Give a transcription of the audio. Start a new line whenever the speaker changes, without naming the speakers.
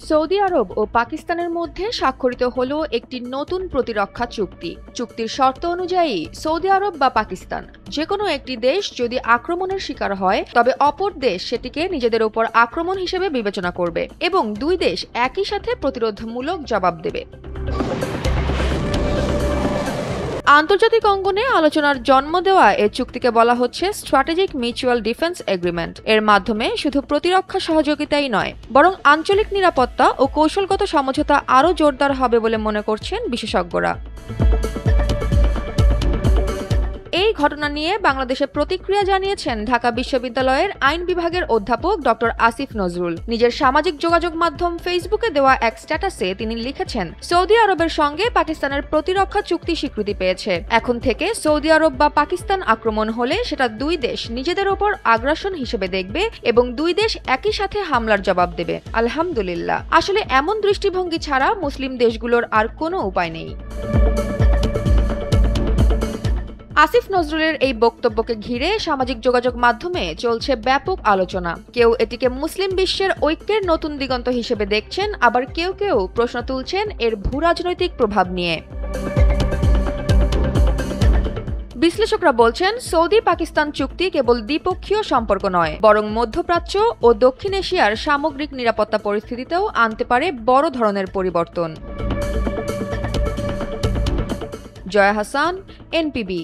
Saudi আরব ও পাকিস্তানের মধ্যে স্বাক্ষরিত হলো একটি নতুন প্রতিরক্ষা চুক্তি। চুক্তির শর্ত অনুযায়ী সৌদি আরব বা পাকিস্তান যে কোনো একটি দেশ যদি আক্রমণের শিকার হয় তবে অপর দেশ সেটিকে নিজেদের উপর আক্রমণ হিসেবে বিবেচনা করবে এবং দুই দেশ একই সাথে প্রতিরোধমূলক জবাব দেবে। আন্তর্জাতিক অঙ্গনে আলোচনার জন্ম দেওয়া এ চুক্তিকে বলা হচ্ছে স্ট্র্যাটেজিক মিউচুয়াল ডিফেন্স এগ্রিমেন্ট। এর মাধ্যমে শুধু প্রতিরক্ষা সহযোগিতাই নয়, বরং আঞ্চলিক নিরাপত্তা ও কৌশলগত সমঝোতা আরও জোরদার হবে বলে মনে করছেন বিশেষজ্ঞরা। এই ঘটনা নিয়ে বাংলাদেশে প্রতিক্রিয়া জানিয়েছেন ঢাকা বিশ্ববিদ্যালয়ের আইন বিভাগের অধ্যাপক ডক্টর আসিফ নজরুল। নিজের সামাজিক যোগাযোগ মাধ্যম ফেসবুকে দেওয়া এক স্ট্যাটাসে তিনি লিখেছেন, সৌদি আরবের সঙ্গে পাকিস্তানের প্রতিরক্ষা চুক্তি স্বীকৃতি পেয়েছে। এখন থেকে সৌদি আরব বা পাকিস্তান আক্রমণ হলে সেটা দুই দেশ নিজেদের ওপর আগ্রাসন হিসেবে দেখবে এবং দুই দেশ একই সাথে হামলার জবাব দেবে। আলহামদুলিল্লাহ, আসলে এমন দৃষ্টিভঙ্গি ছাড়া মুসলিম দেশগুলোর আর কোনো উপায় নেই। আসিফ নজরুলের এই বক্তব্যকে ঘিরে সামাজিক যোগাযোগ মাধ্যমে চলছে ব্যাপক আলোচনা। কেউ এটিকে মুসলিম বিশ্বের ঐক্যের নতুন দিগন্ত হিসেবে দেখছেন, আবার কেউ কেউ প্রশ্ন তুলছেন এর ভূরাজনৈতিক প্রভাব নিয়ে। বিশ্লেষকরা বলছেন, সৌদি পাকিস্তান চুক্তি কেবল দ্বিপক্ষীয় সম্পর্ক নয়, বরং মধ্যপ্রাচ্য ও দক্ষিণ এশিয়ার সামগ্রিক নিরাপত্তা পরিস্থিতিতেও আনতে পারে বড় ধরনের পরিবর্তন। জয়া হাসান, এনপিবি।